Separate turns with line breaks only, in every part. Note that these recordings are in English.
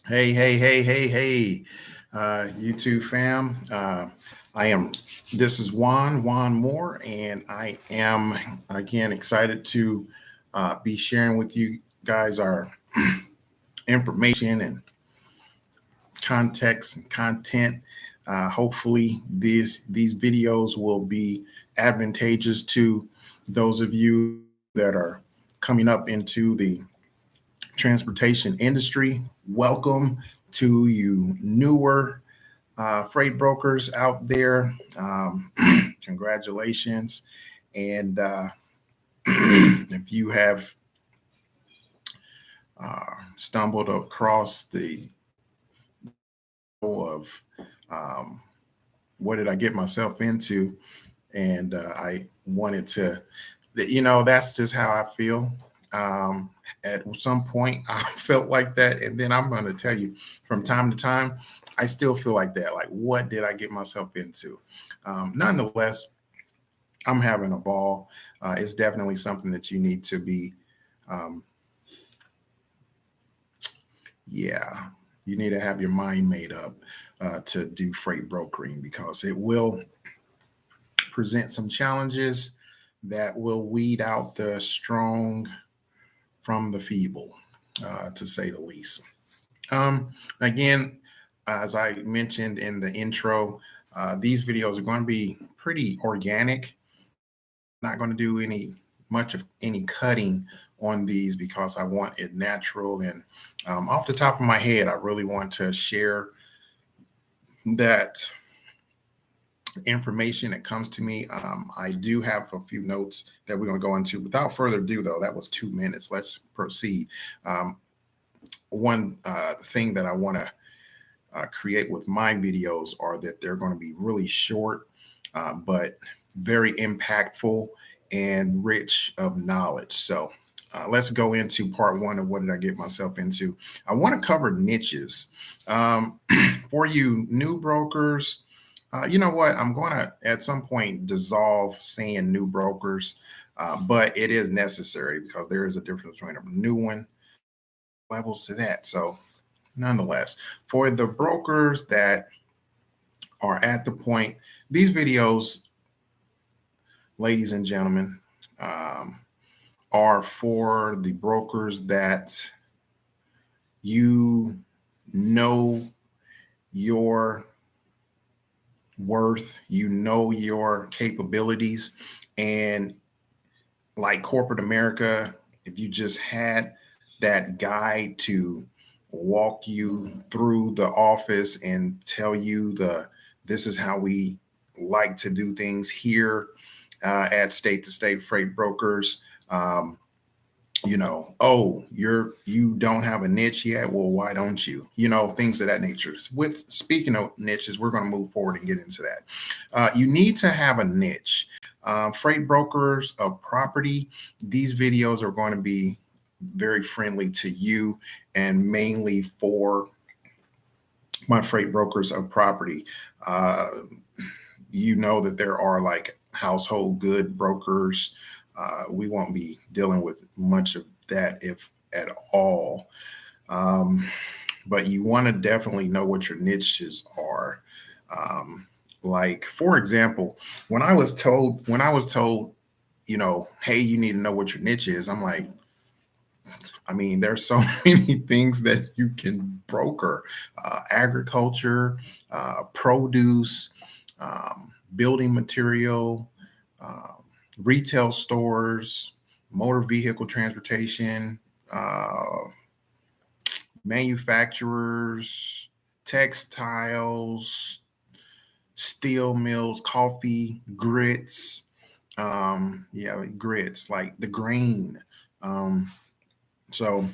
Hey, YouTube fam. This is Juan Moore, and I am again excited to be sharing with you guys our information and context and content. Hopefully, these videos will be advantageous to those of you that are coming up into the transportation industry. Welcome to you newer freight brokers out there. Congratulations. And if you have stumbled across the of what did I get myself into, and I wanted to, that's just how I feel. At some point, I felt like that, and then I'm going to tell you, from time to time, I still feel like that. Like, what did I get myself into? Nonetheless, I'm having a ball. It's definitely something that you need to be, um, yeah, you need to have your mind made up to do freight brokering because it will present some challenges that will weed out the strong from the feeble, to say the least. Again, as I mentioned in the intro, these videos are going to be pretty organic. Not going to do much of any cutting on these because I want it natural and off the top of my head, I really want to share that information that comes to me. I do have a few notes that we're going to go into. Without further ado, though, that was 2 minutes. Let's proceed. One thing that I want to create with my videos are that they're going to be really short, but very impactful and rich of knowledge. So let's go into part one of what did I get myself into. I want to cover niches. For you new brokers, you know what? I'm going to at some point dissolve saying new brokers, but it is necessary because there is a difference between a new one, levels to that. So nonetheless, for the brokers that are at the point, these videos, ladies and gentlemen, are for the brokers that you know your worth, you know your capabilities, and like corporate America, if you just had that guide to walk you through the office and tell you this is how we like to do things here at State to State Freight Brokers. Oh, you don't have a niche yet. Well, why don't you? Things of that nature. With speaking of niches, we're going to move forward and get into that. You need to have a niche. Freight brokers of property. These videos are going to be very friendly to you and mainly for my freight brokers of property. You know that there are like household good brokers. We won't be dealing with much of that, if at all. But you want to definitely know what your niches are. Like, for example, when I was told, hey, you need to know what your niche is, I'm like, I mean, there's so many things that you can broker: agriculture, produce, building material, retail stores, motor vehicle transportation, manufacturers, textiles, steel mills, coffee, grits. Grits like the grain. So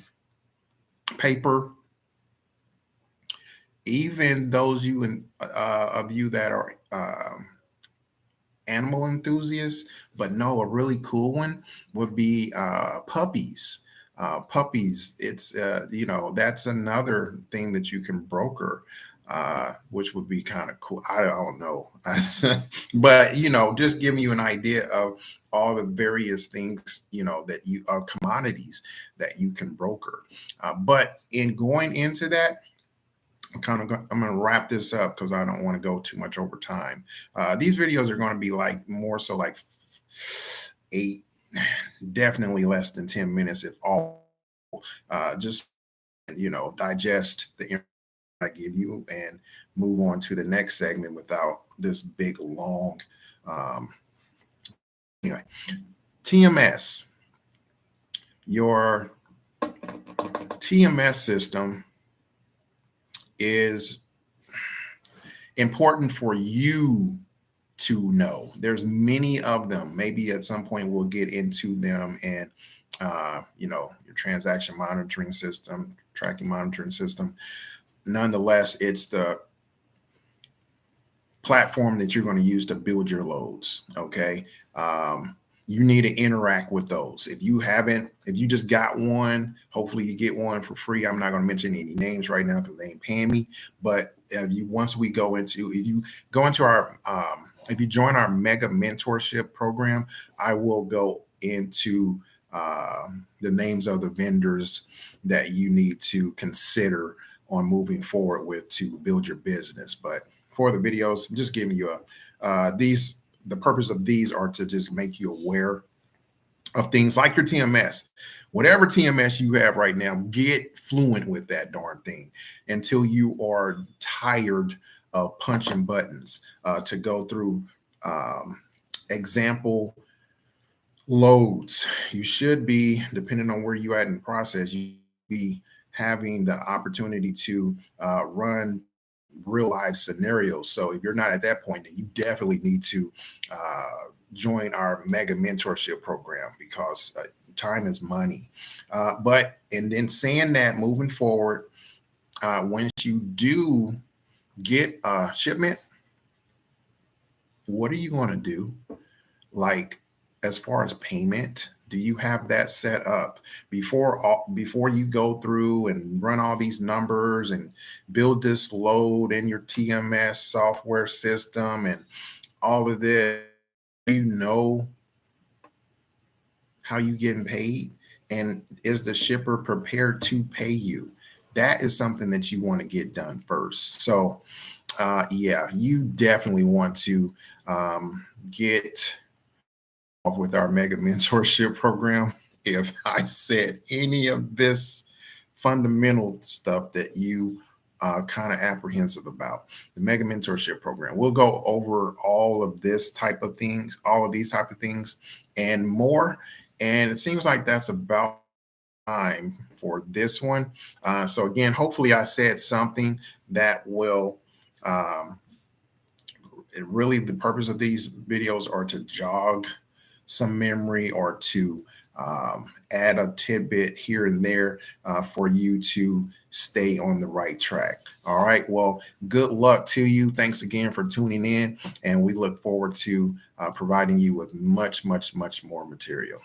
paper, even those of you that are animal enthusiasts, but no, a really cool one would be puppies. Puppies, it's that's another thing that you can broker, which would be kind of cool. I don't know, but just giving you an idea of all the various things that you are commodities that you can broker. But in going into that, I'm going to wrap this up because I don't want to go too much over time. These videos are going to be like more so like 8, definitely less than 10 minutes if all. Just digest the information I give you and move on to the next segment without this big long. Um, anyway, TMS, your TMS system is important for you to know. There's many of them. Maybe at some point we'll get into them, and your transaction monitoring system, tracking monitoring system. Nonetheless, it's the platform that you're going to use to build your loads. Okay. You need to interact with those. If you just got one, hopefully you get one for free. I'm not going to mention any names right now because they ain't paying me. But if you join our mega mentorship program, I will go into the names of the vendors that you need to consider on moving forward with to build your business. But for the videos, I'm just giving you the purpose of these are to just make you aware of things like your TMS. Whatever TMS you have right now, get fluent with that darn thing until you are tired of punching buttons to go through example loads. You should be, depending on where you're at in the process, you be having the opportunity to run real life scenarios. So if you're not at that point, then you definitely need to join our mega mentorship program because time is money. And then saying that, moving forward, once you do get a shipment, what are you going to do? Like, as far as payment, do you have that set up before you go through and run all these numbers and build this load in your TMS software system and all of this? You know how you getting paid, and is the shipper prepared to pay you? That is something that you want to get done first. So yeah, you definitely want to get off with our mega mentorship program. If I said any of this fundamental stuff that you kind of apprehensive about, the mega mentorship program, we'll go over all of these type of things and more. And it seems like that's about time for this one. So again, hopefully I said something that will really, the purpose of these videos are to jog some memory or to add a tidbit here and there for you to stay on the right track. All right. Well, good luck to you. Thanks again for tuning in. And we look forward to providing you with much, much, much more material.